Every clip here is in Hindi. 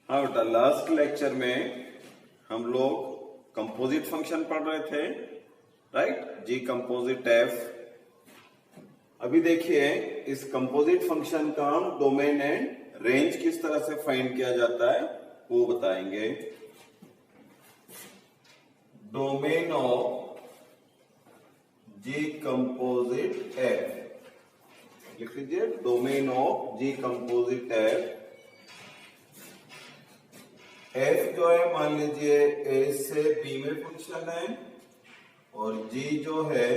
हाँ बेटा, लास्ट लेक्चर में हम लोग कंपोजिट फंक्शन पढ़ रहे थे, राइट। जी कंपोजिट एफ। अभी देखिए इस कंपोजिट फंक्शन का डोमेन एंड रेंज किस तरह से फाइंड किया जाता है वो बताएंगे। Domain of g composite f लिख लीजिए। Domain of g composite f, f जो है मान लीजिए ए से बी में फंक्शन है और जी जो है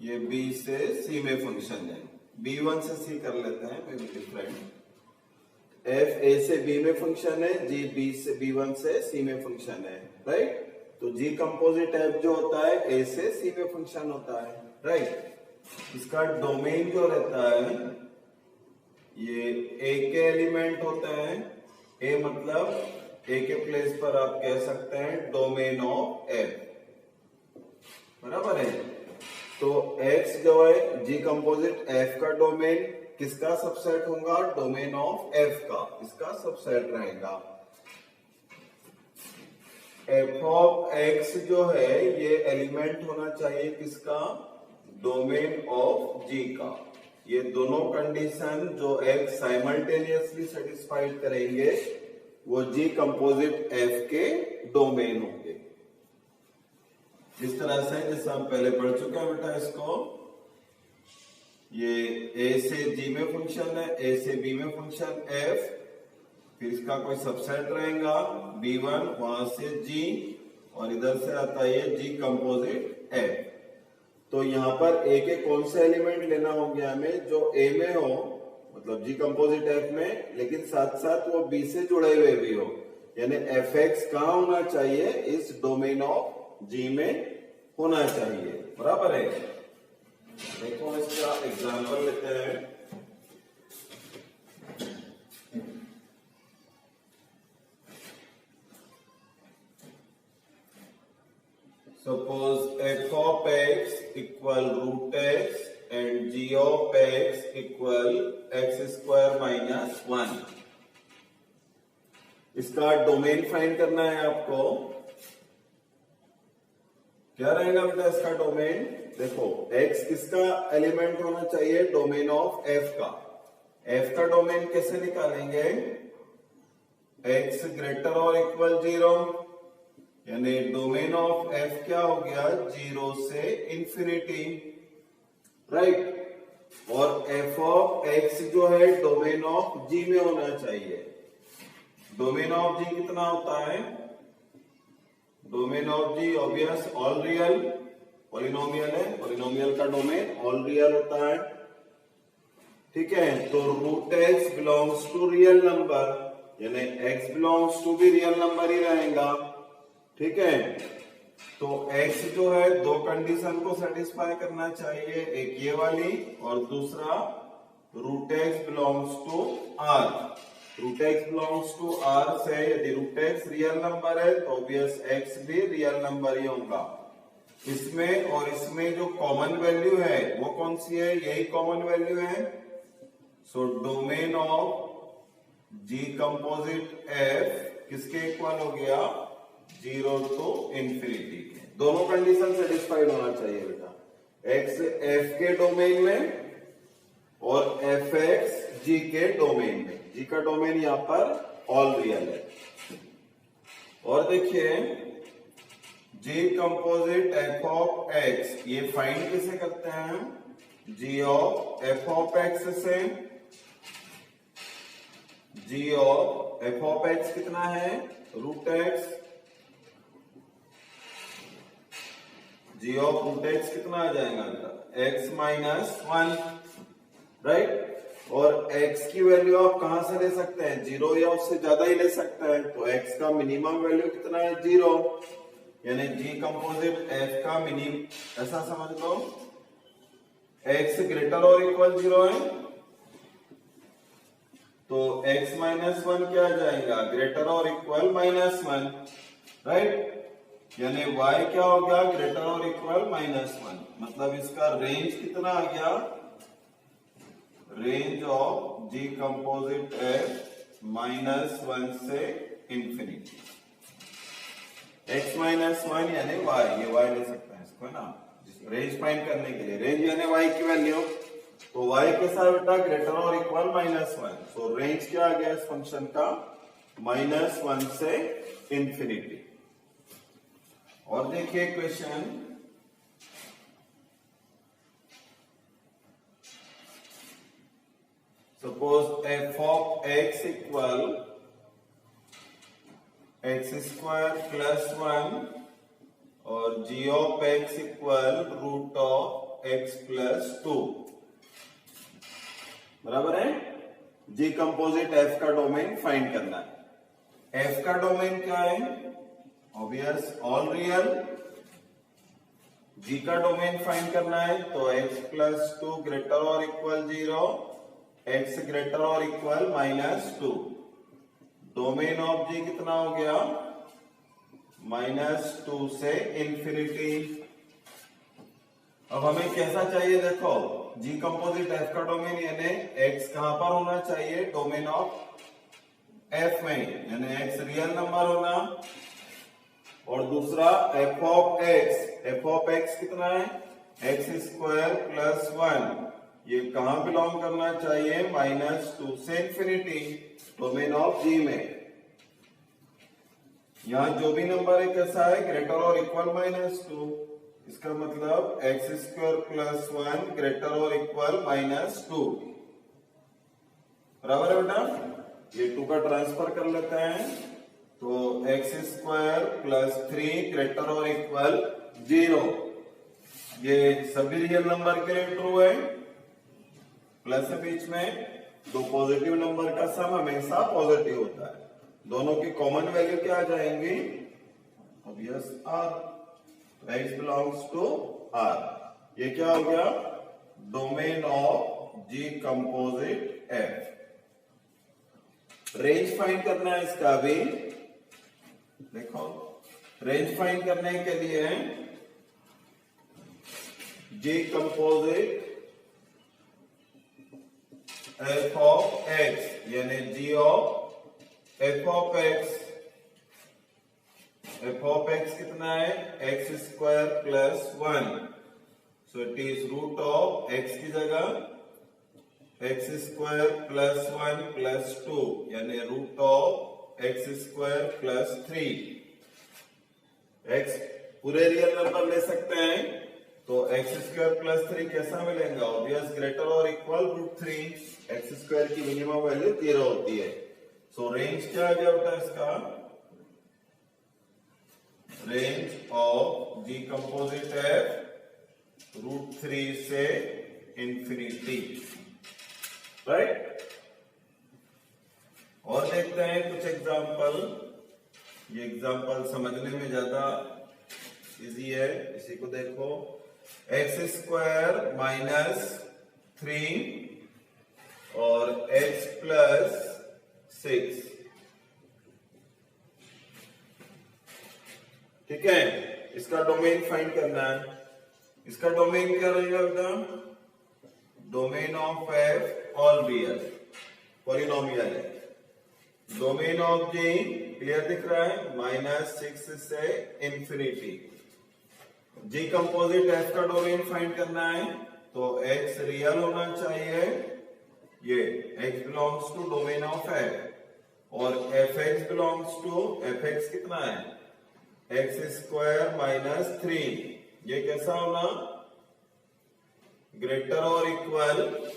ये बी से सी में फंक्शन है। B1 से सी कर लेते हैं, may be different. F A से बी में फंक्शन है, जी बी से B1 से सी में फंक्शन है, राइट। तो जी कंपोजिट एफ जो होता है ए से सी में फंक्शन होता है, राइट। इसका डोमेन जो रहता है ये ए के एलिमेंट होते हैं। ए मतलब ए के प्लेस पर आप कह सकते हैं डोमेन ऑफ एफ, बराबर है। तो एक्स जो है जी कंपोजिट एफ का डोमेन किसका सबसेट होगा? डोमेन ऑफ एफ का, इसका सबसेट रहेगा। एफ ऑफ एक्स जो है ये एलिमेंट होना चाहिए किसका? डोमेन ऑफ जी का। ये दोनों कंडीशन जो एक्स साइमल्टेनियसली सेटिस्फाइड करेंगे वो जी कंपोजिट एफ के डोमेन होंगे। इस तरह से जैसे हम पहले पढ़ चुके हैं बेटा इसको, ये ए से जी में फंक्शन है, ए से बी में फंक्शन एफ, फिर इसका कोई सबसेट रहेगा B1, वहां से जी, और इधर से आता है जी कंपोजिट एफ। तो यहाँ पर ए के कौन से एलिमेंट लेना होंगे हमें? जो ए में हो, मतलब जी कंपोजिट एफ में, लेकिन साथ साथ वो बी से जुड़े हुए भी हो। यानी एफ एक्स कहाँ होना चाहिए? इस डोमेन ऑफ जी में होना चाहिए, बराबर है। देखो इसका एग्जांपल लेते हैं। Suppose f of x equal root x and g of x equal x square minus 1। इसका डोमेन फाइंड करना है आपको। क्या रहेगा बेटा इसका डोमेन? देखो x किसका एलिमेंट होना चाहिए? डोमेन ऑफ f का। f का डोमेन कैसे निकालेंगे? x ग्रेटर और इक्वल 0, यानी डोमेन ऑफ f क्या हो गया? 0 से इंफिनिटी, राइट। और एफ ऑफ एक्स जो है डोमेन ऑफ जी में होना चाहिए। डोमेन ऑफ जी कितना होता है? Domain of g obvious all real, polynomial है, पॉलिनोमियल का डोमेन ऑल रियल होता है, ठीक है। तो root x belongs to real number, यानी एक्स बिलोंग्स टू भी रियल नंबर ही रहेगा, ठीक है। तो x जो है दो कंडीशन को सेटिस्फाई करना चाहिए, एक ये वाली और दूसरा root x belongs to r। Root x belongs to r से यदि रूट एक्स रियल नंबर है तो ऑब्वियस x भी रियल नंबर ही होगा। इसमें और इसमें जो कॉमन वैल्यू है वो कौन सी है? यही कॉमन वैल्यू है। So domain of g composite f किसके इक्वल हो गया? 0 टू इंफिनिटी। दोनों कंडीशन सेटिस्फाइड होना चाहिए बेटा। एक्स एफ के डोमेन में और एफ एक्स जी के डोमेन में। जी का डोमेन यहां पर ऑल रियल है। और देखिए g composite f of x ये फाइंड कैसे करते हैं हम? G of f of x से। G of f of x कितना है? Root x. G of root x कितना आ जाएगा? X minus 1, right. और x की वैल्यू आप कहां से ले सकते हैं? 0 या उससे ज्यादा ही ले सकते हैं। तो x का मिनिमम वैल्यू कितना है? 0, यानी जी कंपोजिट f का मिनिमम ऐसा समझ लो x ग्रेटर और इक्वल 0 है तो x माइनस 1 क्या आ जाएगा? ग्रेटर और इक्वल -1, राइट। यानी y क्या हो गया? ग्रेटर और इक्वल -1। मतलब इसका रेंज कितना आ गया? Range of g composite f -1 से इंफिनिटी। x -1 यानी y, ये y ले सकते हैं इसको, है ना, रेंज फाइंड करने के लिए। रेंज यानी y की वैल्यू, तो y के साथ बेटा ग्रेटर और इक्वल -1, तो रेंज क्या आ गया इस फंक्शन का, -1 से इंफिनिटी। और देखिए question, suppose f of x equal x² + 1 और g of x equal √(x+2), बराबर है। जी कंपोजिट f का डोमेन फाइंड करना है। f का डोमेन क्या है, ऑब्वियस ऑल रियल। g का डोमेन फाइंड करना है, तो x+2 ग्रेटर और इक्वल 0, x ग्रेटर और इक्वल -2। डोमेन ऑफ g कितना हो गया, -2 से इंफिनिटी। अब हमें कैसा चाहिए, देखो जी कंपोजिट f का डोमेन यानी x कहां पर होना चाहिए, डोमेन ऑफ f में, यानी x रियल नंबर होना। और दूसरा f ऑफ x कितना है, x² + 1, ये कहां बिलोंग करना चाहिए, -2 से इंफिनिटी, डोमेन ऑफ g में। यहां जो भी नंबर है कैसा है, ग्रेटर और इक्वल -2, इसका मतलब x² + 1 ग्रेटर और इक्वल -2, बराबर है बेटा। ये 2 का ट्रांसफर कर लेते हैं, तो x² + 3 ग्रेटर और इक्वल 0। ये सभी रियल नंबर के लिए ट्रू है, प्लस है बीच में, दो पॉजिटिव नंबर का सम हमेशा पॉजिटिव होता है। दोनों की कॉमन वैल्यू क्या आ जाएंगी, obvious r, x belongs to r। ये क्या हो गया, domain of g composite f। Range find करना है इसका भी, देखो रेंज फाइंड करने के लिए g composite f of x यानी g of f of x, कितना है, x² + 1, so it is root of x की जगह x² + 1 + 2 यानी रूट ऑफ x² + 3। x पूरे रियल नंबर ले सकते हैं, तो x² + 3 कैसा मिलेगा, ऑब्वियस ग्रेटर और इक्वल √3। x² की मिनिमम वैल्यू 13 होती है, सो रेंज क्या आ गया बेटा इसका, range of g composite f √3 से इंफिनिटी, राइट। और देखते हैं कुछ एग्जांपल, ये एग्जांपल समझने में ज्यादा इजी है, इसी को देखो। x² - 3 और x + 6, ठीक है, इसका डोमेन फाइंड करना है। इसका डोमेन क्या रहेगा बेटा, domain of f all real, polynomial है। डोमेन ऑफ g क्लियर दिख रहा है, -6 से इंफिनिटी। जी कंपोजिट f का डोमेन फाइंड करना है, तो x रियल होना चाहिए, ये x belongs to domain of f, और fx बिलोंग्स टू, fx कितना है, x² - 3, ये कैसा होना, ग्रेटर और इक्वल,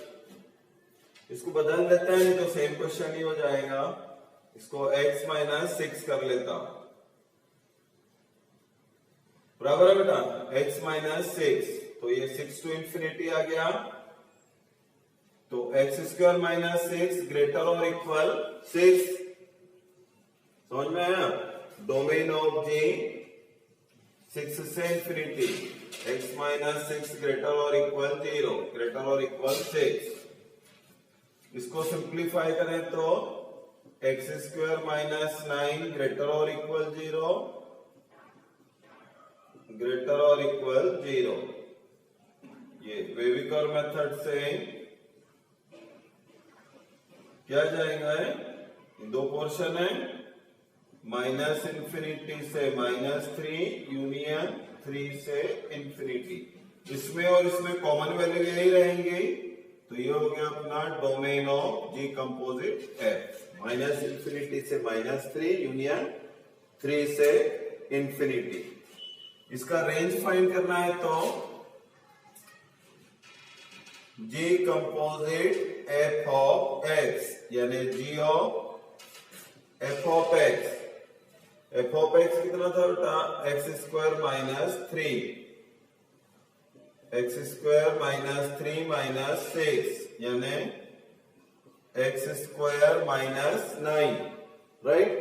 इसको बदल देते हैं तो सेम क्वेश्चन ही हो जाएगा, इसको x - 6 कर लेता हूं, बराबर है बेटा, x - 6, तो ये 6 टू इंफिनिटी आ गया, तो x² - 6 ग्रेटर और इक्वल 6, समझ में आया। डोमेन ऑफ g 6 से इंफिनिटी, x - 6 ग्रेटर और इक्वल 0, ग्रेटर और इक्वल 6। इसको सिंप्लीफाई करें तो x² - 9 ग्रेटर और इक्वल 0, ग्रेटर और इक्वल 0। ये वेविकर मेथड से क्या जाएगा है, दो पोर्शन है, माइनस इंफिनिटी से -3 यूनियन 3 से इंफिनिटी। इसमें और इसमें कॉमन वैल्यू यही रहेंगी, तो ये हो गया अपना domain of g composite f, minus infinity से -3 यूनियन 3 से इंफिनिटी। इसका रेंज फाइंड करना है तो g composite f of x यानी g of f of x. F of x कितना था बेटा, x² - 3, x² - 3 - 6 यानी x² - 9, राइट।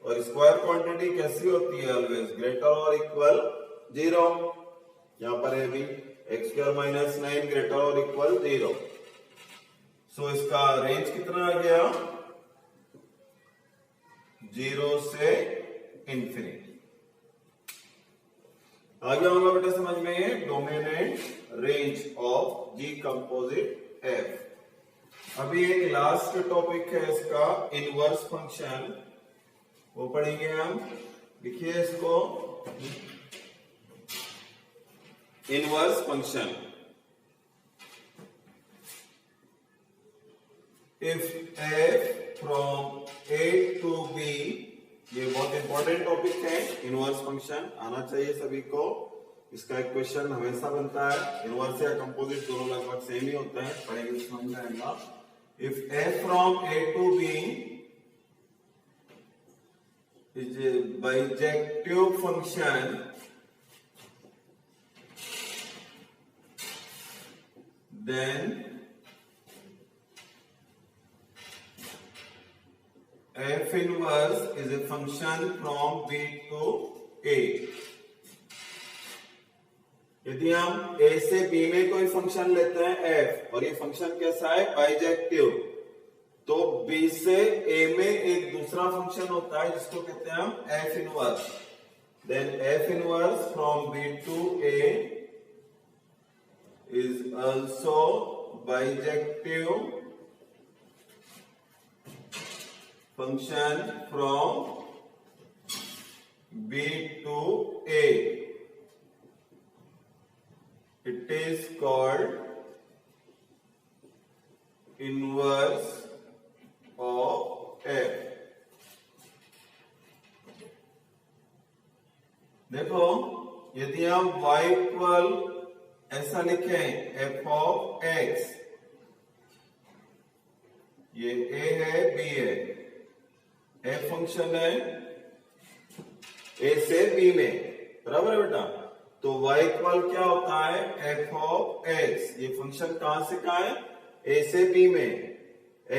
और स्क्वायर क्वांटिटी कैसी होती है, ऑलवेज ग्रेटर और इक्वल 0। यहां पर है भी x² - 9 ग्रेटर और इक्वल 0। सो इसका रेंज कितना आ गया, 0 से इंफिनिटी। आ गया होगा बेटा समझ में, domain and range of g composite f. अभी एक लास्ट टॉपिक है इसका, इनवर्स फंक्शन, वो पढ़ेंगे हम। लिखिए इसको, inverse function. If f from a to b, ये बहुत इंपॉर्टेंट टॉपिक है, इनवर्स फंक्शन आना चाहिए सभी को। इसका एक क्वेश्चन हमेशा बनता है, इनवर्स या कंपोजिट दोनों लगभग सेम ही होते हैं, पढ़ेंगे तो समझ में आएगा। If f from a to b is a bijective function, then f inverse is a function from b to a। यदि हम a से b में कोई फंक्शन लेते हैं f, और ये फंक्शन कैसा है, बाइजेक्टिव, तो b से a में एक दूसरा फंक्शन होता है जिसको कहते हैं हम f inverse. Then f inverse from b to a is also bijective function from B to A. It is called inverse of F। देखो, यदि हम y इक्वल ऐसा लिखें f ऑफ x, ये a है b है, f फंक्शन है a से b में, बराबर है बेटा। तो y इक्वल क्या होता है, f ऑफ x, ये फंक्शन कहां से कहां है, a से b में।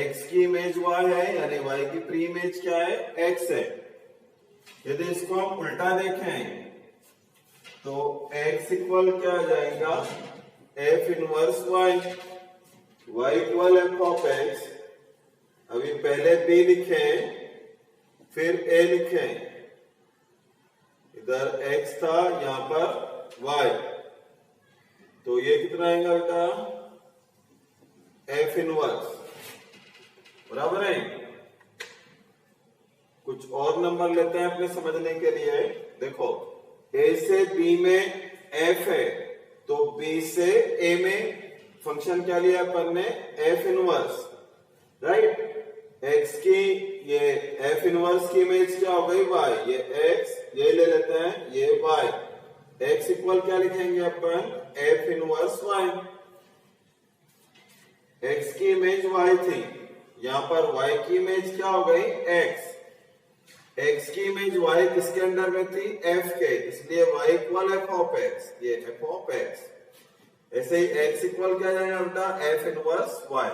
x की इमेज y है यानी y की प्री इमेज क्या है, x है। यदि इसको हम उल्टा देखें तो x इक्वल क्या आ जाएगा, f inverse y, y equal f of x। अभी पहले b लिखे फिर a लिखे, इधर x था यहां पर y, तो ये कितना आएगा बेटा, f इनवर्स, बराबर है। कुछ और नंबर लेते हैं अपने समझने के लिए। देखो, a से b में f है, तो b से a में फंक्शन क्या लिया अपन ने, f इनवर्स, राइट। x की ये f इनवर्स की इमेज क्या हो गई, y, ये x, ये ले लेते हैं, ये y। x इक्वल क्या लिखेंगे अपन, f इनवर्स y। x की इमेज y थी, यहां पर y की इमेज क्या हो गई, x। x की इमेज y किसके अंडर में थी, f के, इसलिए y equal f of x, ये f ऑफ x। ऐसे ही x इक्वल क्या जाएगा बेटा, f इनवर्स y,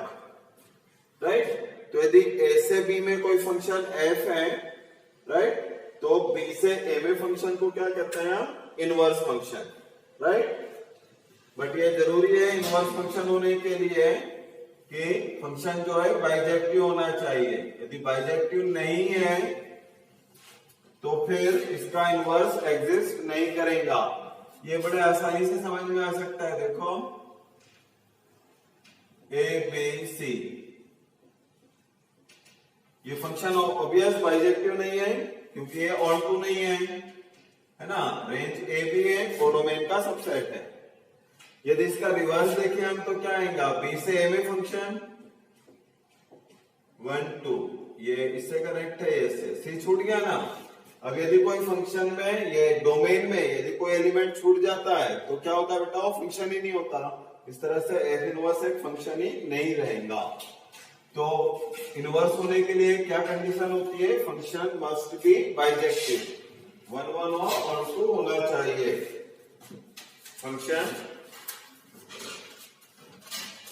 राइट। तो यदि a से b में कोई फंक्शन f है, राइट, तो b से a में फंक्शन को क्या कहते हैं हम, इनवर्स फंक्शन, राइट। बट ये जरूरी है इनवर्स फंक्शन होने के लिए कि फंक्शन जो है बाइजेक्टिव होना चाहिए। यदि बाइजेक्टिव नहीं है तो फिर इसका इनवर्स एग्जिस्ट नहीं करेगा। ये बड़े आसानी से समझ में आ सकता है। देखो, ए बी सी, ये फंक्शन ऑब्वियस बाइजेक्टिव नहीं है क्योंकि ये ऑन टू नहीं है ना, रेंज ए भी है, कोडोमेन का सबसेट है। यदि इसका रिवर्स देखें हम तो क्या आएगा, बी से ए में फंक्शन 1 2, ये इससे कनेक्ट है, इससे सी छूट गया ना। अब यदि कोई फंक्शन में ये डोमेन में यदि कोई एलिमेंट छूट जाता है तो क्या होता है बेटा, वो फंक्शन ही नहीं होता। इस तरह से एफ इनवर्स एक फंक्शन ही नहीं रहेगा। तो इनवर्स होने के लिए क्या कंडीशन होती है, फंक्शन मस्ट बी बाइजेक्टिव, 1 1 और 2 होना चाहिए फंक्शन।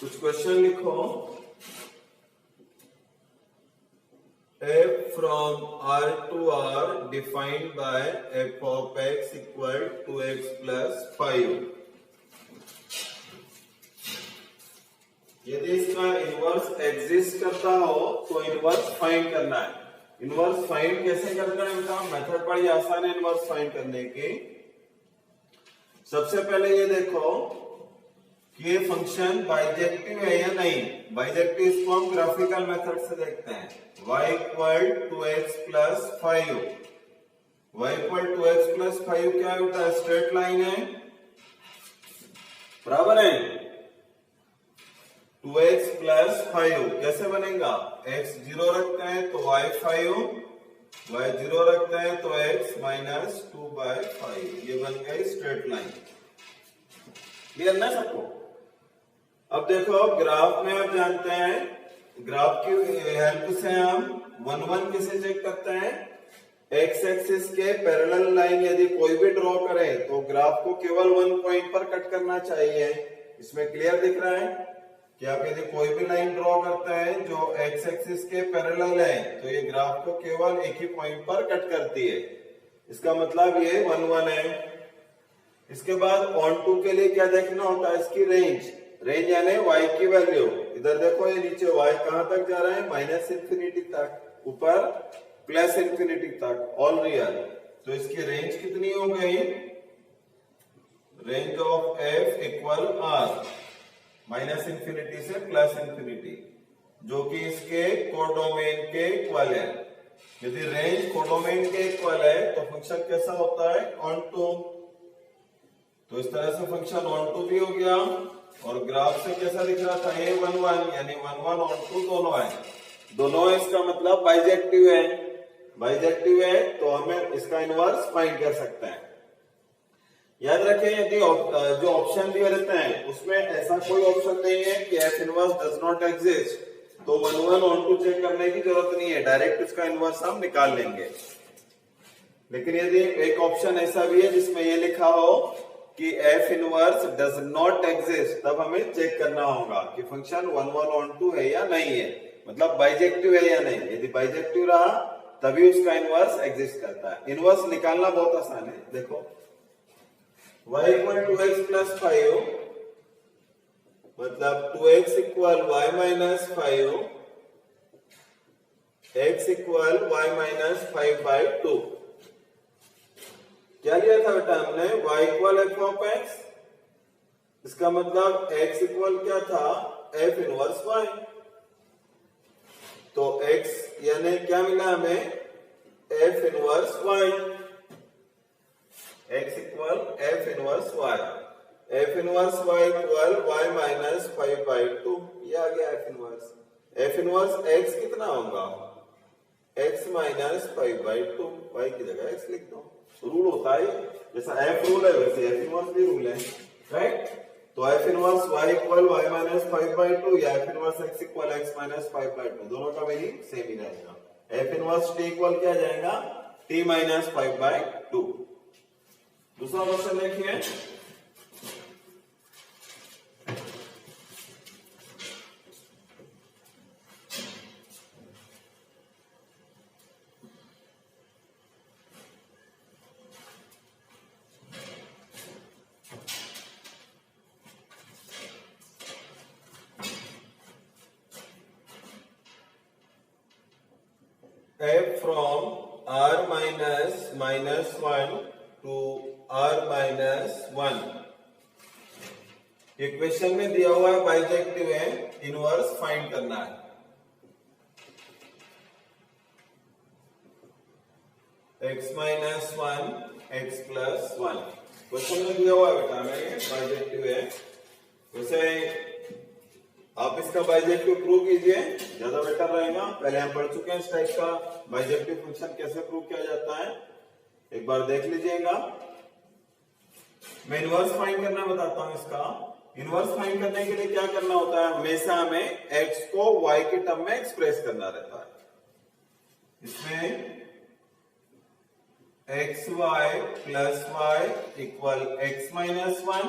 कुछ क्वेश्चन लिखो, f from R to R defined by f of x equal to x plus 5। यदि इसका इनवर्स एग्जिस्ट करता हो तो इनवर्स फाइंड करना है। इनवर्स फाइंड कैसे करना है बेटा, मेथड बड़ी आसान है इनवर्स फाइंड करने की। सबसे पहले ये देखो कि ये फंक्शन बाइजेक्टिव है या नहीं। बाइजेक्टिव इसको हम ग्राफिकल मेथड से देखते हैं। y equal to x plus 5, y equal to x plus 5 क्या होता है, स्ट्रेट लाइन है, बराबर है। 2x प्लस 5 कैसे बनेगा, x 0 रखते हैं तो y 5, y 0 रखते हैं तो x माइनस 2/5, ये बन गई स्ट्रेट लाइन। क्लियर ना सबको। अब देखो ग्राफ में आप जानते हैं, ग्राफ की हेल्प से हम 1 1 किसे चेक करते हैं, एक्स एक्सिस के पैरेलल लाइन यदि कोई भी ड्रॉ करें तो ग्राफ को केवल 1 पॉइंट पर कट करना चाहिए। इसमें क्लियर दिख रहा है कि आप यदि कोई भी लाइन ड्रॉ करते हैं जो एक्स एक्सिस के पैरेलल है तो ये ग्राफ को केवल एक ही पॉइंट पर कट करती है। इसका मतलब ये 1 1 है। इसके बाद ऑन टू के लिए क्या देखना होता है, इसकी रेंज। रेंज यानी y की वैल्यू, इधर देखो ये नीचे y कहां तक जा रहा है, माइनस इंफिनिटी तक, ऊपर प्लस इंफिनिटी तक, ऑल रियल। तो इसकी रेंज कितनी हो गई, range of f equal r, minus infinity से प्लस इंफिनिटी, जो कि इसके कोडोमेन के इक्वल है। यदि रेंज कोडोमेन के इक्वल है तो फंक्शन कैसा होता है, ऑन टू। तो इस तरह से फंक्शन ऑन टू भी हो गया। और ग्राफ से कैसा दिख रहा था, ये 1 1 यानी 1 1 ऑन टू दोनों है, दोनों है, इसका मतलब बाइजेक्टिव है। बाइजेक्टिव है तो हमें इसका इनवर्स फाइंड कर सकते हैं। याद रखें यदि जो ऑप्शन दिए रहते हैं उसमें ऐसा कोई ऑप्शन नहीं है कि F inverse does not exist, तो 1 1 ऑन टू चेक करने की जरूरत नहीं है, डायरेक्ट इसका इनवर्स हम निकाल लेंगे। लेकिन यदि एक ऑप्शन ऐसा भी है जिसमें ये लिखा हो कि f inverse does not exist, तब हमें चेक करना होगा कि फंक्शन 1 1 ऑन टू है या नहीं है, मतलब बाइजेक्टिव है या नहीं। यदि बाइजेक्टिव रहा तभी उसका इनवर्स एग्जिस्ट करता है। इनवर्स निकालना बहुत आसान है। देखो y equal to x plus 5 मतलब 2x equal y minus 5, x equal y minus 5/2। क्या लिया था बेटा हमने, y equal f of x, इसका मतलब x इक्वल क्या था, f इनवर्स y। तो x यानी क्या मिला हमें, f inverse y, x equal f inverse y, f inverse y equal y minus 5/2, ये आ गया f inverse. f inverse x कितना होगा, x माइनस 5/2, y की जगह x लिख दो। रूल होता है जैसा f रूल है वैसे f इनवर्स भी रूल है, राइट। तो f inverse y equal y minus 5/2 या f inverse x equal x minus 5/2, दोनों का मीनिंग सेम ही रहेगा। f इनवर्स t इक्वल क्या जाएगा, t माइनस 5/2। दूसरा क्वेश्चन देखिए, f from r minus -1 to r minus 1, equation में दिया हुआ है बाइजेक्टिव है, इनवर्स फाइंड करना है। x minus 1 x plus 1। Question में दिया हुआ है बेटा हमें बाइजेक्टिव है, वैसे आप इसका बाइजेक्टिव प्रूव कीजिए, ज्यादा बेटर रहेगा। पहले हम पढ़ चुके हैं इस टाइप का बाइजेक्टिव फंक्शन कैसे प्रूव किया जाता है, एक बार देख लीजिएगा। मैं इनवर्स फाइंड करना बताता हूं इसका। इनवर्स फाइंड करने के लिए क्या करना होता है, हमेशा हमें x को y के टर्म में एक्सप्रेस करना रहता है। इसमें x y plus y equal x minus 1,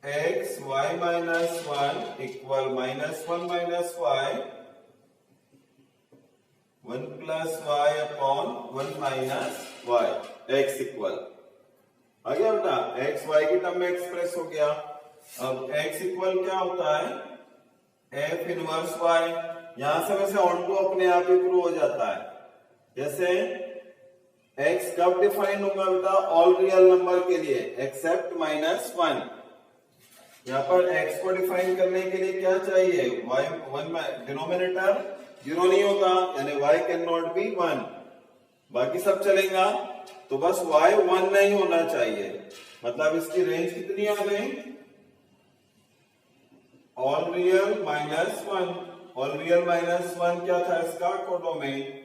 x y minus 1 equal minus 1 minus y, 1 plus y upon 1 minus y, x equal आ गया बेटा, एक्स वाई के टर्म में एक्सप्रेस हो गया। अब एक्स इक्वल क्या होता है, एफ इनवर्स वाई। यहां से वैसे ऑन टू अपने आप ही प्रूव हो जाता है। जैसे x कब डिफाइन होगा बेटा, ऑल रियल नंबर के लिए एक्सेप्ट माइनस 1। यहां पर x को डिफाइन करने के लिए क्या चाहिए, y 1 डिनोमिनेटर 0 नहीं होता, यानी y कैन नॉट बी 1, बाकी सब चलेगा। तो बस y 1 नहीं होना चाहिए, मतलब इसकी रेंज कितनी आ गई, all real minus 1। All real minus 1 क्या था इसका, कोडोमेन।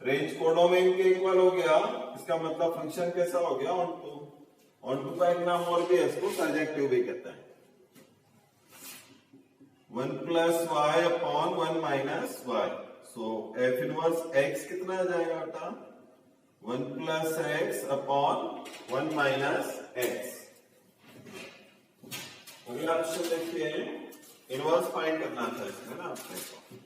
रेंज कोडोमेन के इक्वल हो गया, इसका मतलब फंक्शन कैसा हो गया, ऑन टू। ऑन टू का एक नाम और भी है, इसको सर्जेक्टिव भी कहते हैं। 1 plus y upon 1 minus y. So f inverse x कितना आ जाएगा बेटा, 1 plus x upon 1 minus x. अगला क्वेश्चन देखिए, इनवर्स फाइंड करना था इसमें ना आपको।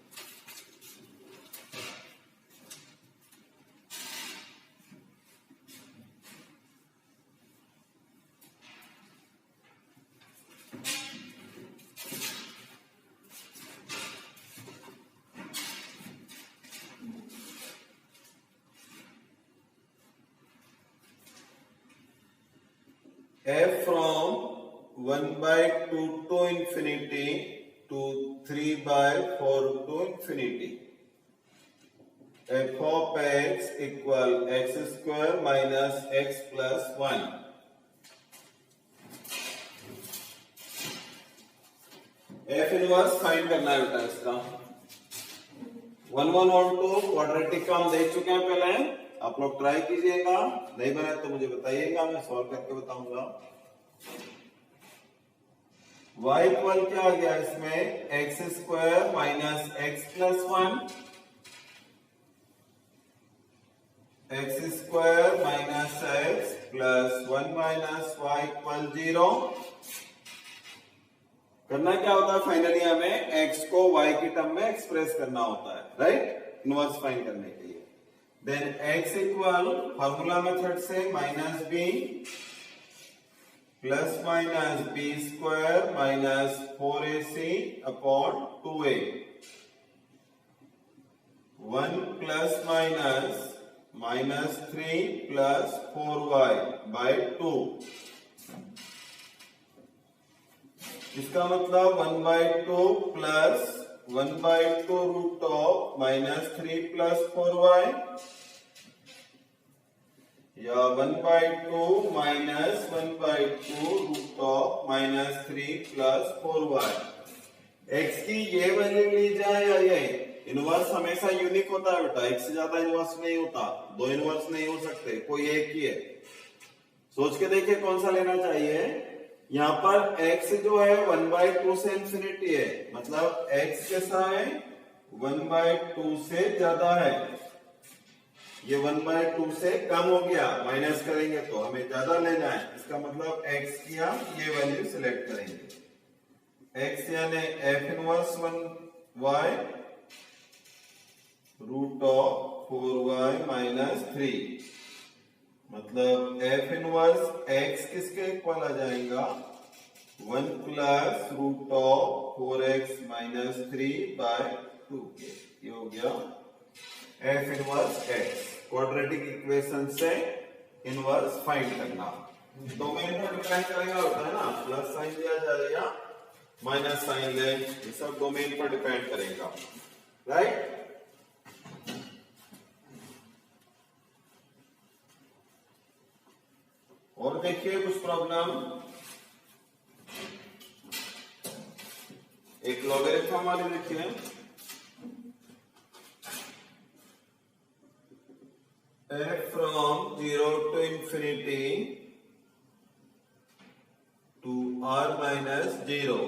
f from 1 by 2 to infinity to 3 by 4 to infinity, f of x equal x square minus x plus 1। f inverse find करना है बेटा इसका। 1 1 और 2 क्वाड्रेटिक का हम देख चुके हैं पहले, आप लोग ट्राई कीजिएगा, नहीं बना तो मुझे बताइएगा, मैं सॉल्व करके बताऊंगा। y इक्वल क्या आ गया इसमें, x square minus x plus 1, x square minus x plus 1 minus y equal 0। करना क्या होता है, फाइनली हमें x को y की टर्म में एक्सप्रेस करना होता है, राइट, इनवर्स फाइंड करने के लिए। Then x equal formula method से minus b plus minus b square minus 4ac upon 2a, 1 plus minus minus 3 plus 4y by 2। इसका मतलब 1 by 2 plus 1 by 2 root of minus 3 plus 4y, या 1 by 2 minus 1 by 2 root of minus 3 plus 4y। x की ये वैल्यू ली जाए या ये, इनवर्स हमेशा यूनिक होता है बेटा, एक से ज्यादा इनवर्स नहीं होता, दो इनवर्स नहीं हो सकते, कोई एक ही है। सोच के देखिए कौन सा लेना चाहिए। यहाँ पर x जो है 1 by 2 से इंफिनिटी है, मतलब x कैसा है, 1 by 2 से ज्यादा है। ये 1 by 2 से कम हो गया, माइनस करेंगे तो हमें ज्यादा लेना है, इसका मतलब x की हम ये वैल्यू सिलेक्ट करेंगे। x यानी f inverse 1y root of 4y minus 3, मतलब f इनवर्स x किसके इक्वल आ जाएगा, 1 plus root of 4x minus 3 by 2 के। ये हो गया f inverse x। Quadratic equation से इनवर्स फाइंड करना, डोमेन पर डिपेंड करेगा, होता है ना, प्लस साइन दिया जाए या माइनस साइन ले, ये सब डोमेन पर डिपेंड करेगा, राइट। देखिए कुछ प्रॉब्लम, एक लॉगरिथम वाली देखिए, f from 0 to infinity to r minus 0,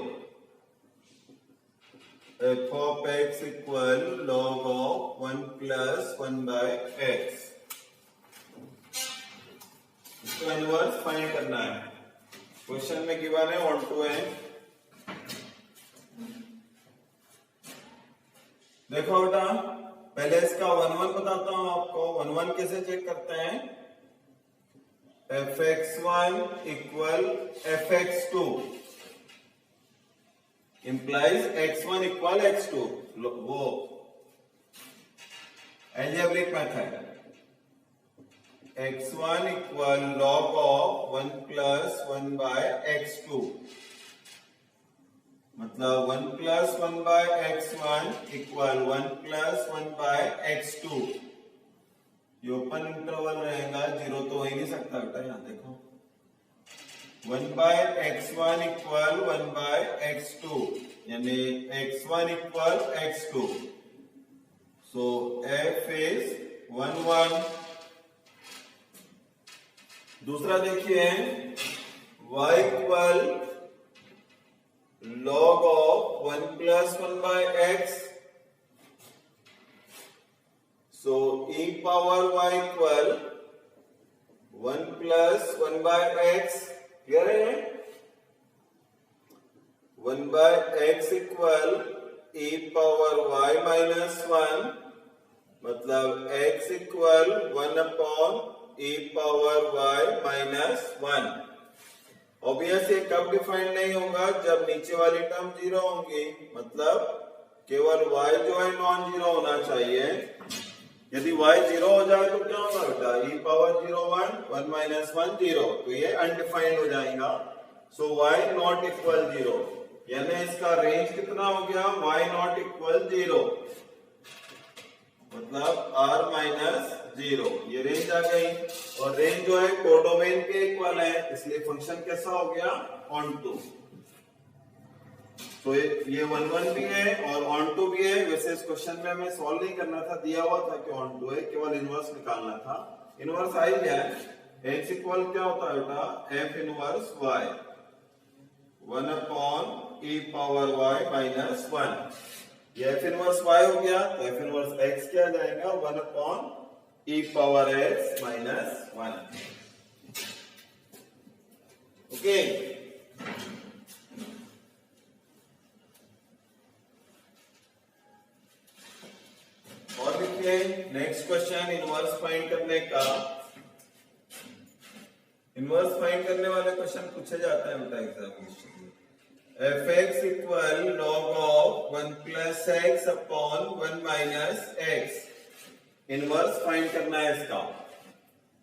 f of x equal log of 1 plus 1 by x। इसको इनवर्स फाइंड करना है। क्वेश्चन में गिवन है 1 to n। देखो बेटा, पहले इसका 1 बताता हूं आपको। 1 कैसे चेक करते हैं? fx1 equal fx2 implies x1 equal x2, वो algebraic method. x1 equal log of 1 plus 1 by x2, मतलब 1 plus 1 by x1 equal 1 plus 1 by x2। ये ओपन इंटरवल रहेगा, 0 तो हो ही नहीं सकता बेटा। यहां देखो 1 by x1 equal 1 by x2, यानी x1 equal x2। So f is 1 1। दूसरा देखिए, y equal log of 1 plus 1 by x, so e power y equal 1 plus 1 by x, clear है? 1 by x equal e power y minus 1, मतलब x equal 1 upon e power y minus 1। Obvious ये कब डिफाइंड नहीं होगा? जब नीचे वाली टर्म 0 होंगी, मतलब केवल y जो है नॉन जीरो होना चाहिए। यदि y 0 हो जाए तो क्या होगा बेटा? e पावर 0 1, 1 minus 1 0, तो ये अनडिफाइंड हो जाएगा। सो y नॉट इक्वल 0, यानी इसका रेंज कितना हो गया? y नॉट इक्वल 0, मतलब r माइनस 0, ये रेंज आ गई। और रेंज जो है कोडोमेन के इक्वल है, इसलिए फंक्शन कैसा हो गया? Onto. तो ये 1 1 भी है और ऑन टू भी है। वैसे इस क्वेश्चन में हमें सॉल्व नहीं करना था, दिया हुआ था कि ऑन टू है, केवल इनवर्स निकालना था। इनवर्स आ ही गया है। x इक्वल क्या होता है बेटा? f inverse y, 1 upon e power y minus 1। ये f इनवर्स y हो गया, तो f इनवर्स x क्या जाएगा? 1 upon e power x minus 1। Okay, और देखिए नेक्स्ट क्वेश्चन इनवर्स फाइंड करने का। इनवर्स फाइंड करने वाले क्वेश्चन पूछे जाते हैं बेटा एग्जामिनेशन में। fx equal log of 1 plus x upon 1 minus x। Inverse find करना है इसका।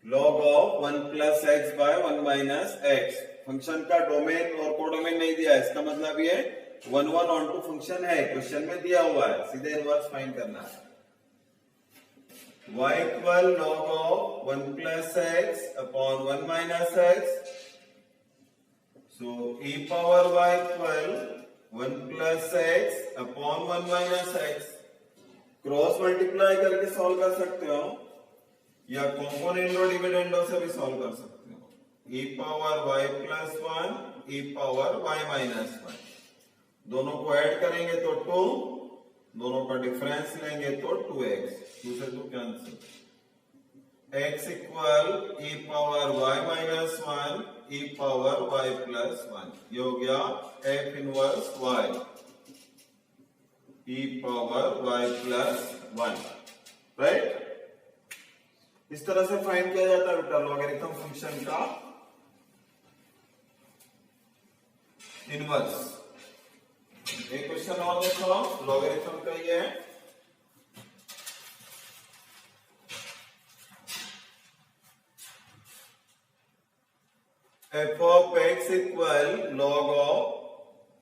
log of 1 plus x by 1 minus x। Function का डोमेन और कोडोमेन नहीं दिया है, इसका मतलब ये 1 1 ऑन टू फंक्शन है, क्वेश्चन में दिया हुआ है, सीधे इनवर्स फाइंड करना है। y equal log of 1 plus x upon 1 minus x। So e power y equal 1 plus x upon 1 minus x। Cross multiply करके सॉल्व कर सकते हो, या कॉम्पोनेंडो डिविडेंडो से भी सॉल्व कर सकते हो। e power y plus 1, e power y minus 1, दोनों को ऐड करेंगे तो 2, दोनों का डिफरेंस लेंगे तो 2x, 2 से 2 cancel. x equal e power y minus 1, e power y plus 1, ये हो गया f inverse y, e power y plus 1, right. इस तरह से फाइंड किया जाता है बेटा लॉगरिथम फंक्शन का इनवर्स। एक क्वेश्चन और देखो, लॉगरिथम का ही है। f of x equal log of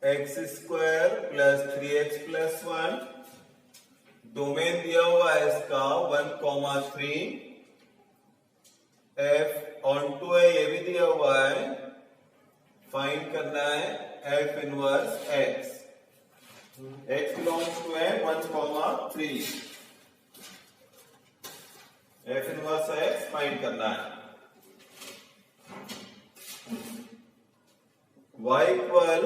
x square plus 3x plus 1। Domain दिया हुआ है इसका 1, 3। एफ ऑन टू है, ये भी दिया हुआ है, फाइंड करना है f inverse x. X belongs to है 1,3, एफ इनवर्स एक्स फाइंड करना है। y equal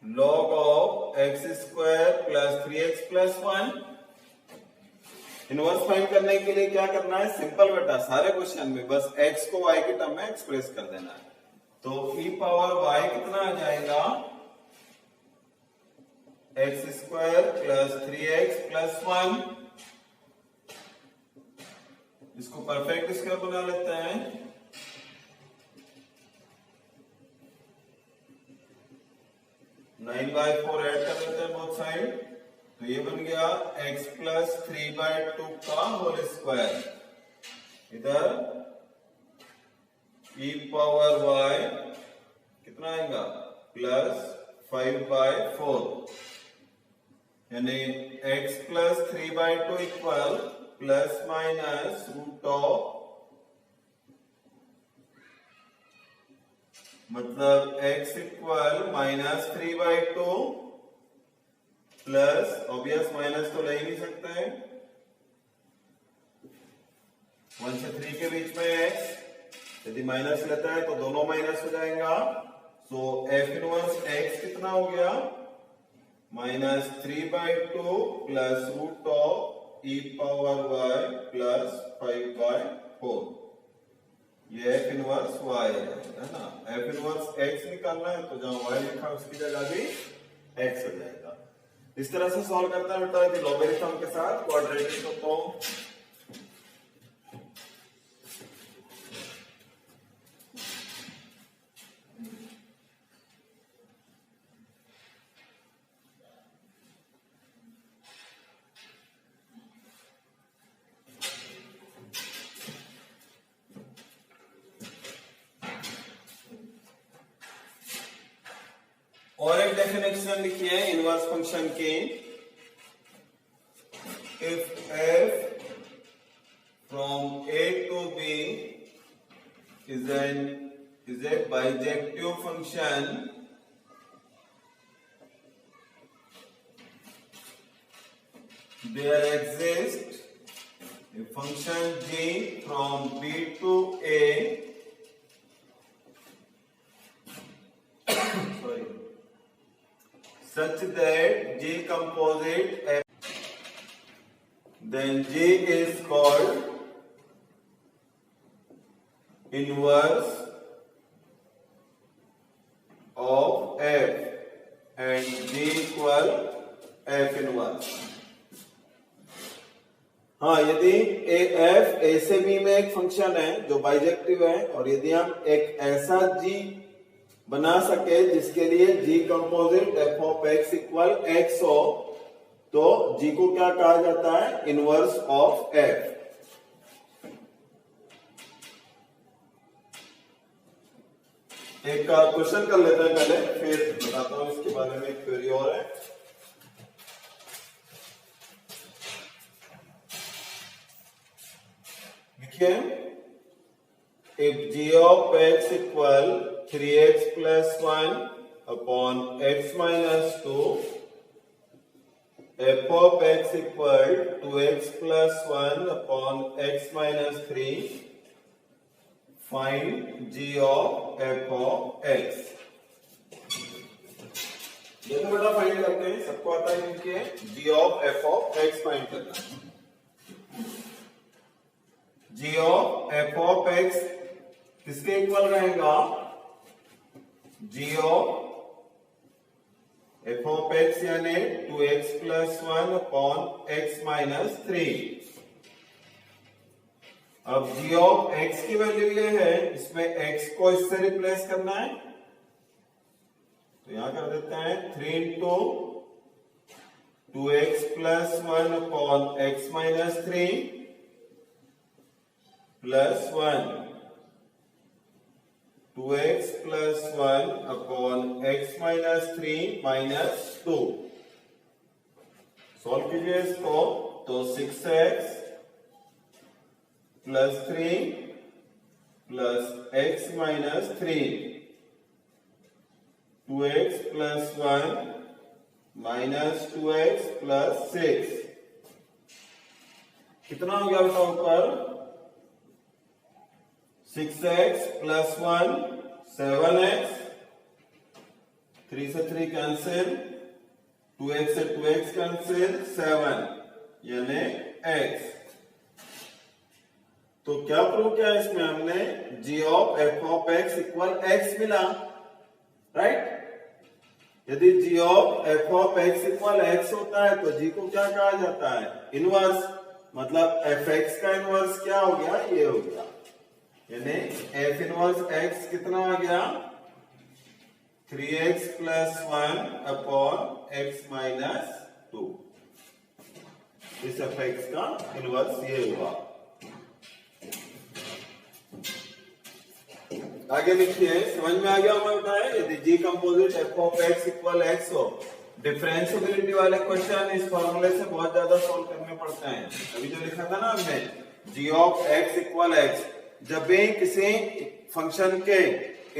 log of x square plus 3x plus 1। Inverse find करने के लिए क्या करना है, सिंपल बेटा, सारे क्वेश्चन में बस x को y के टर्म में एक्सप्रेस कर देना है। तो e पावर y कितना आ जाएगा, x square plus 3x plus 1। इसको परफेक्ट स्क्वायर बना लेते हैं। 9/4 ऐड कर लेते हैं बोथ साइड, तो ये बन गया x प्लस 3/2 का होल स्क्वायर। इधर e पावर y कितना आएगा, प्लस 5/4, यानी x plus 3/2 equal plus minus root of, मतलब x equal -3/2 plus, obvious minus तो ले ही नहीं सकते हैं, 1 से 3 के बीच में x, यदि माइनस लेता है तो दोनों माइनस हो जाएगा। सो f इनवर्स x कितना हो गया, -3/2 plus root of e power y plus 5/4। ये f इनवर्स y है ना। f इनवर्स x निकालना है तो जहां y लिखा है उसकी जगह भी x हो जाएगा। इस तरह से सॉल्व करता है बेटा, यदि लॉगरिथम के साथ क्वाड्रेटिक हो तो। और एक डेफिनेशन लिखिए इनवर्स फंक्शन की। If f from a to b is a bijective function, there exists a function g from b to a such that G composite F, then G is called inverse of F and G equal F inverse। हाँ, यदि F A से B में एक फंक्शन है जो बाइजेक्टिव है, और यदि हम एक ऐसा G बना सके जिसके लिए G composite f of x equal x हो, तो G को क्या कहा जाता है, इनवर्स ऑफ f। एक क्वेश्चन कर लेते हैं पहले, फिर बताता हूं इसके बारे में। एक थ्योरी और है, लिखिए। If g of x equal 3x plus 1 upon x minus 2, f of x equal 2x plus 1 upon x minus 3, find g of f of x। देखो बेटा, फाइंड करते हैं, सबको आता है इनके g of f of x find करना। g of f of x किसके इक्वल रहेगा, g of f of x यानी 2x plus 1 upon x minus 3। अब g of x की वैल्यू ये है, इसमें x को इससे रिप्लेस करना है, तो यहां कर देते हैं 3 into 2x plus 1 upon x minus 3 plus 1, 2x plus 1 upon x minus 3 minus 2। Solve कीजिए इसको, तो 6x plus 3 plus x minus 3, 2x plus 1 minus 2x plus 6। कितना हो गया बेटा ऊपर? 6x प्लस 1 7x, 3 से 3 कैंसिल, 2x से 2x कैंसिल, 7 यानी x। तो क्या प्रूव किया इसमें हमने? g of f of x equal x मिला, राइट? यदि g of f of x equal x होता है तो g को क्या कहा जाता है? इनवर्स। मतलब fx का इनवर्स क्या हो गया? ये हो गया, यानी f इनवर्स x कितना आ गया? 3x plus 1 upon x minus 2। इस fx का इनवर्स ये हुआ। आगे लिखिए, समझ में आ गया हमें बताया? यदि g composite f of x equal x हो, डिफरेंशिएबिलिटी वाले क्वेश्चन इस फॉर्मूले से बहुत ज्यादा सॉल्व करने पड़ते हैं। अभी जो लिखा था ना हमने, g of x equal x, जब भी किसी फंक्शन के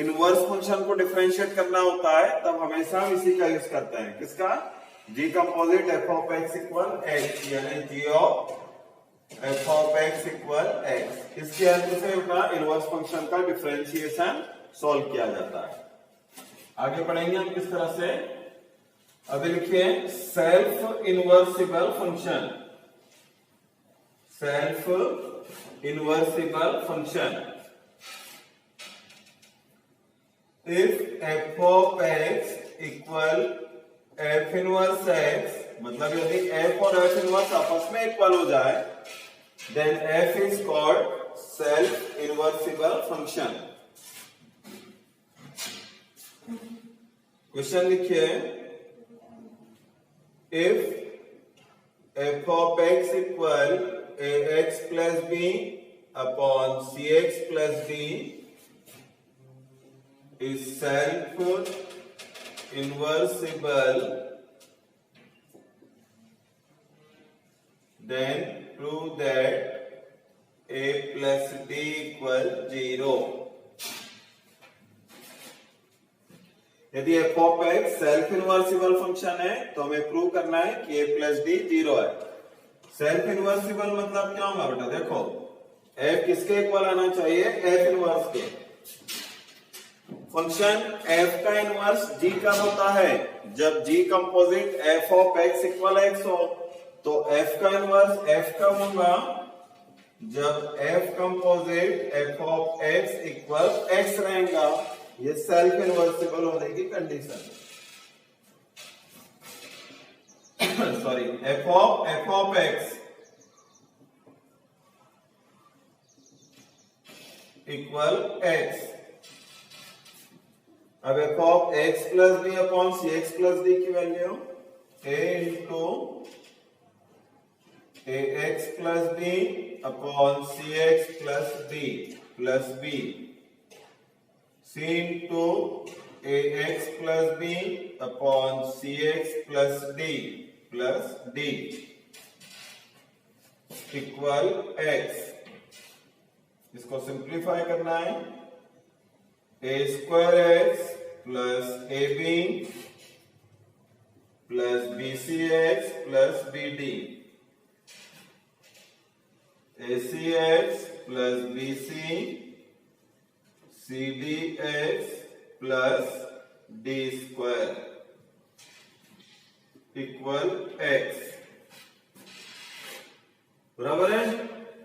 इनवर्स फंक्शन को डिफरेंशिएट करना होता है तब हमेशा हम इसी का यूज करते हैं। किसका? g composite f of x equal x, यानी g of f of x equal x। इसकी हेल्प से इनवर्स फंक्शन का डिफरेंशिएशन सॉल्व किया जाता है। आगे पढ़ेंगे हम किस तरह से। अभी लिखिए, self invertible function. Self invertible function, if f of x equal f inverse x, मतलब यदि f और f इनवर्स आपस में इक्वल हो जाए, then f is called self inversible function। Question लिखिए, if f of x equal ax plus b upon cx plus d is self inversible, then prove that a plus d equal 0। यदि f of x self invertible function है तो हमें प्रूव करना है कि a प्लस डी 0 है। सेल्फ इनवर्सिबल मतलब क्या होगा बेटा? देखो, f किसके इक्वल आना चाहिए? f इनवर्स के। फंक्शन f का इनवर्स g का होता है जब g composite f of x equal x हो, तो f का इनवर्स f का होगा जब f composite f of x equal x रहेगा। ये सेल्फ इनवर्सिबल होने की condition. Sorry, f of x equal x। अब f of x plus b upon c x plus d की value a into ax plus b upon c x plus d plus b, c into ax plus b upon c x plus d plus d equal x। इसको सिंप्लीफाई करना है, a square x plus A b plus b c x plus b d, a c x plus b c c d x plus d square equal x। बराबर है?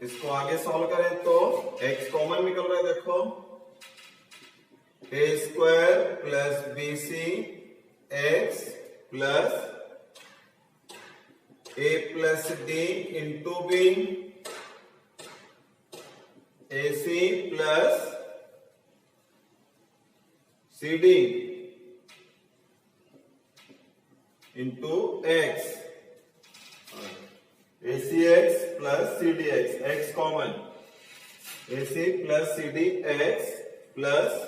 इसको आगे सॉल्व करें तो x कॉमन निकल रहा है। देखो, a square plus b c x plus a plus d into b, a c plus c d into x, a c x plus c d x, x common, a c plus c d x plus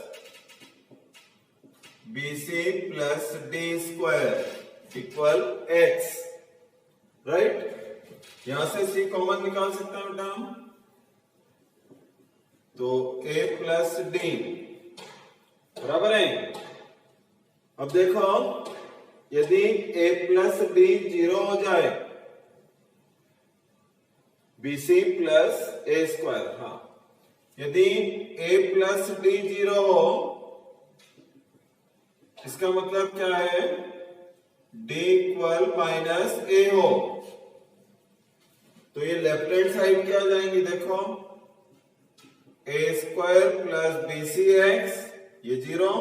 b c plus d square equal x. Right? यहां से सी कॉमन निकाल सकते हैं बेटा हम। तो a प्लस डी बराबर है। अब देखो यदि a प्लस डी 0 हो जाए, BC प्लस a स्क्वायर, हाँ, यदि a प्लस डी 0 हो, इसका मतलब क्या है, d इक्वल माइनस a हो, तो ये लेफ्ट हैंड साइड क्या हो जाएंगी, देखो a स्क्वायर प्लस BCx, ये 0,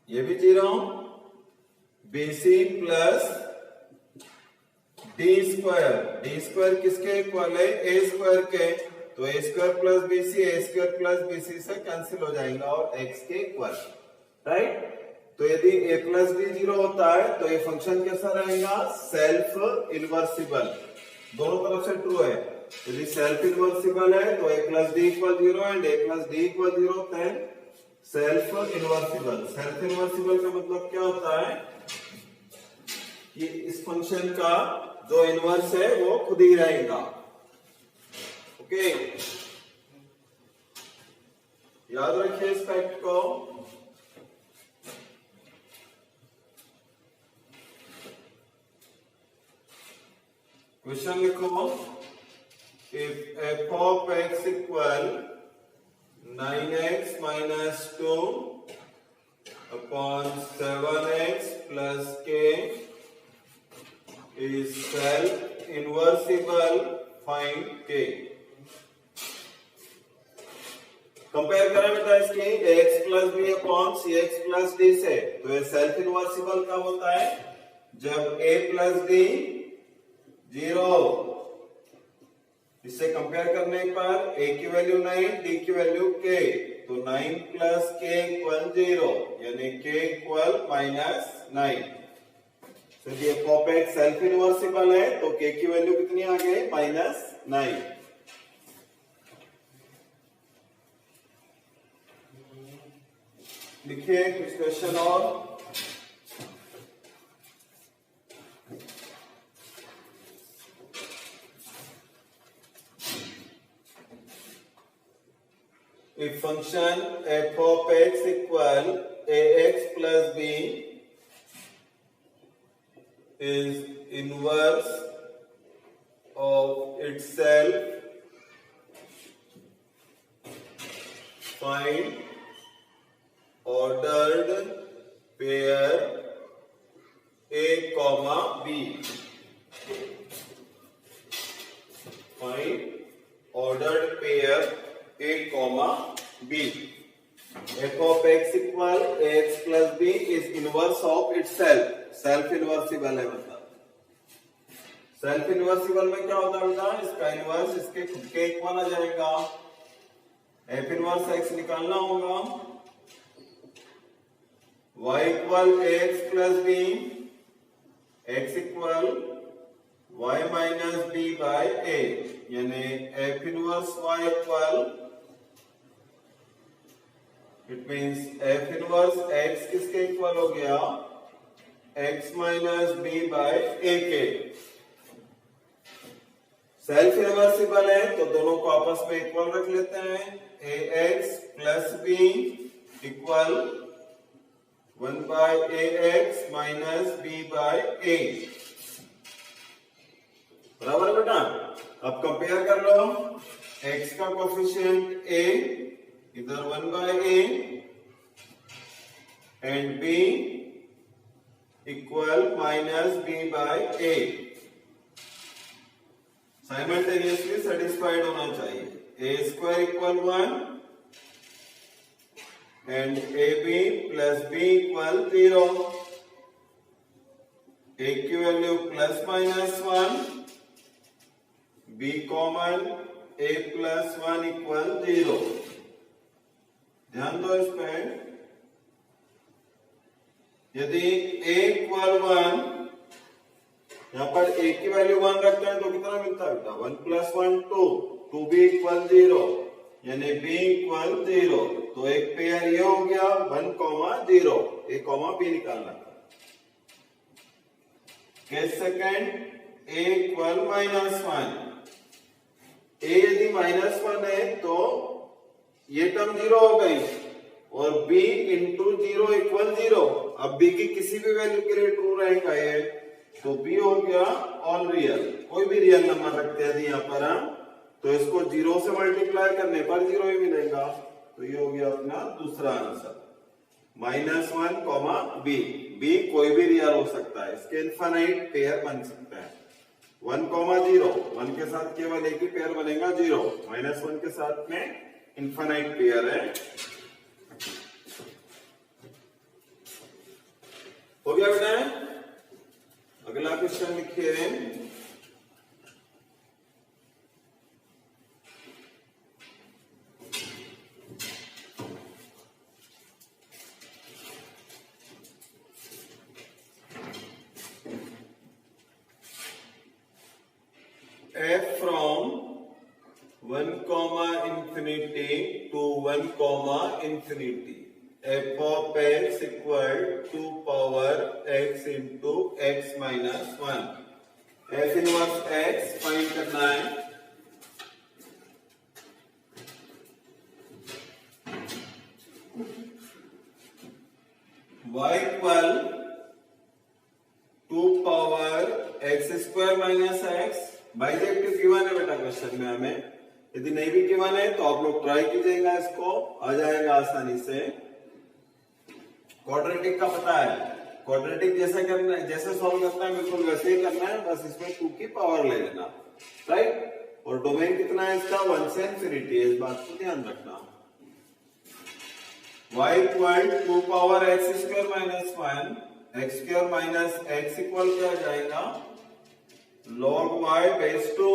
ये भी 0, BC प्लस डी स्क्वायर किसके इक्वल है, a स्क्वायर के, तो a square plus BC a square plus BC से कैंसिल हो जाएगा और x के इक्वल, राइट। तो यदि a प्लस डी 0 होता है तो ये फंक्शन कैसा रहेगा, सेल्फ इनवर्सिबल, दोनों तरफ से ट्रू है। यदि सेल्फ इनवर्सिबल है तो a plus d equal 0 and a plus d equal 0, then self inversible. Self inversible का मतलब क्या होता है कि इस फंक्शन का जो इनवर्स है वो खुद ही रहेगा, ओके, याद रखिए इस फैक्ट को। क्वेश्चन लिखो, if f of x equal 9x minus 2 upon 7x plus k is self inversible, find k। Compare करें बेटा इसकी ax plus B upon c x plus D से, तो ये सेल्फ इनवर्सिबल कब होता है, जब a प्लस डी 0। इससे कंपेयर करने पर a की वैल्यू 9, d की वैल्यू k, तो 9 प्लस k इक्वल 0, यानी k इक्वल माइनस 9। तो ये f ऑफ x सेल्फ इनवर्सिबल है तो k की वैल्यू कितनी आ गई, माइनस 9। लिखिए कुछ क्वेश्चन और। If function f of x equal ax plus b is inverse of itself, find ordered pair a comma b। Find ordered pair a comma b। f of x equal ax plus b is inverse of itself, self इनवर्सिबल है, मतलब सेल्फ इनवर्सिबल में क्या होता है बेटा, इसका इनवर्स इसके खुद के इक्वल आ जाएगा। f इनवर्स x निकालना होगा, y equal ax plus b, x equal y minus b by a, यानी f inverse y equal, it means f inverse x किसके इक्वल हो गया, x minus b by a के। सेल्फ इनवर्सिबल है तो दोनों को आपस में इक्वल रख लेते हैं, ax plus b equal 1 by ax minus b by a, बराबर बेटा। अब कंपेयर कर लो, x का कोफिशिएंट a इधर 1 by a and b equal minus b by a, simultaneously satisfied होना चाहिए। a square equal 1 and ab plus b equal 0, a की value plus minus 1, b common, a plus 1 equal 0। ध्यान दो इस पे, यदि a इक्वल 1, यहां पर a की वैल्यू 1 रखते हैं तो कितना मिलता है बेटा, 1 प्लस 1 2, 2b इक्वल 0, यानी b इक्वल 0। तो एक पेयर ये हो गया 1, 0, a, b निकालना था। Case second, a equal minus 1, a यदि माइनस 1 है तो ये टर्म 0 हो गई और b इंटू 0 इक्वल 0। अब b की किसी भी वैल्यू के लिए ट्रू रहेगा ये, तो b हो गया ऑल रियल। कोई भी रियल नंबर रखते हैं यहाँ पर हम, तो इसको 0 से मल्टीप्लाई करने पर 0 ही मिलेगा। तो ये हो गया अपना दूसरा आंसर -1 b। b कोई भी रियल हो सकता है, इसके इनफाइनाइट पेयर बन सकता है। 1 0, 1 के साथ केवल एक ही पेयर बनेगा 0, -1 के साथ में इनफाइनाइट पेयर है। हो गया बेटा? अगला क्वेश्चन लिखिए। f from 1 infinity to 1 infinity, f of x equal to power x into x minus 1। f inverse x find करना है। y equal 2 power x square minus x। Bijective given है बेटा क्वेश्चन में हमें, यदि नहीं भी गिवन है तो आप लोग ट्राई कीजिएगा, इसको आ जाएगा आसानी से। क्वाड्रेटिक का पता है, क्वाड्रेटिक जैसे करना है, जैसे सॉल्व करना है बिल्कुल वैसे ही करना है, बस इसमें 2 की पावर ले लेना, राइट। और डोमेन कितना है इसका? 1 से इंफिनिटी है, इस बात को ध्यान रखना। y equal 2 power x square minus 1, x square minus x equal क्या जाएगा? log y base 2।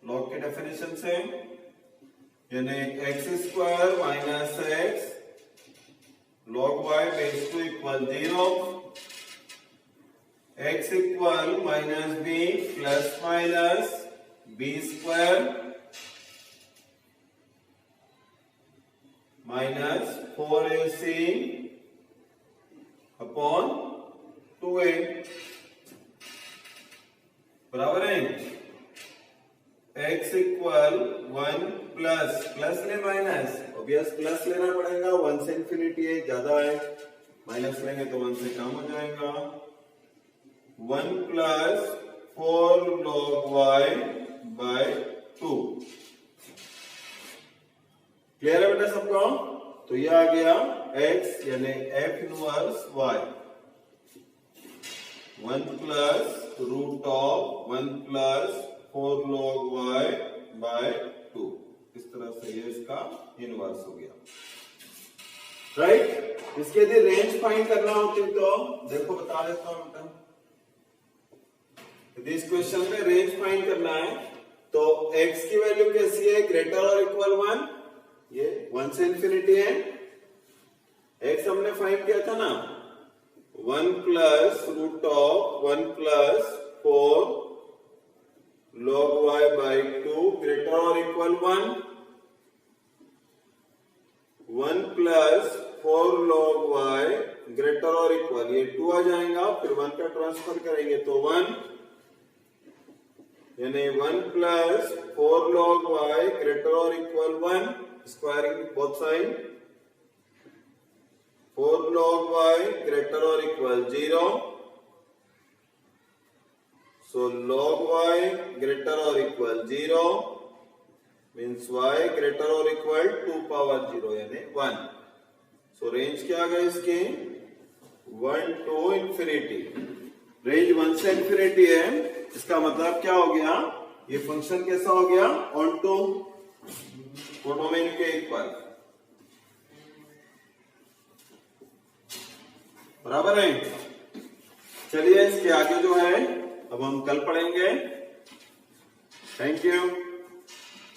लॉग की डेफिनेशन से यानी x square minus x log y base 2 equal 0। x equal minus b plus minus b square minus 4ac upon 2a बराबर है x इक्वल 1 प्लस प्लस ले माइनस, ऑब्वियस प्लस लेना पड़ेगा, 1 से इंफिनिटी है, ज्यादा है, माइनस लेंगे तो 1 से कम हो जाएगा। 1 plus 4 log y by 2। Clear है बेटा सबको? तो ये आ गया x यानी f inverse y, 1 plus root of 1 plus 4 log y by 2। इस तरह से ये इसका इनवर्स हो गया, राइट। इसके यदि रेंज फाइंड करना होती तो देखो बता देता हूं बेटा, यदि इस क्वेश्चन में रेंज फाइंड करना है तो x की वैल्यू कैसी है? ग्रेटर और इक्वल 1, ये 1 से इंफिनिटी है। x हमने फाइंड किया था ना, 1 plus root of 1 plus 4 log y by 2 greater और equal 1, 1 plus 4 log y greater और इक्वल, ये 2 आ जाएगा, फिर 1 का ट्रांसफर करेंगे तो 1, यानी 1 प्लस 4 log y ग्रेटर और equal 1, squaring both side, 4 log y greater और equal 0। So log y greater or equal 0 means y greater or equal 2 power 0 यानी 1। So range क्या आ गया इसकी? 1 to infinity। रेंज 1 से इंफिनिटी है, इसका मतलब क्या हो गया? ये फंक्शन कैसा हो गया? ऑन टू डोमेन के इक्वल, बराबर है। चलिए इसके आगे जो है अब हम कल पढ़ेंगे। Thank you.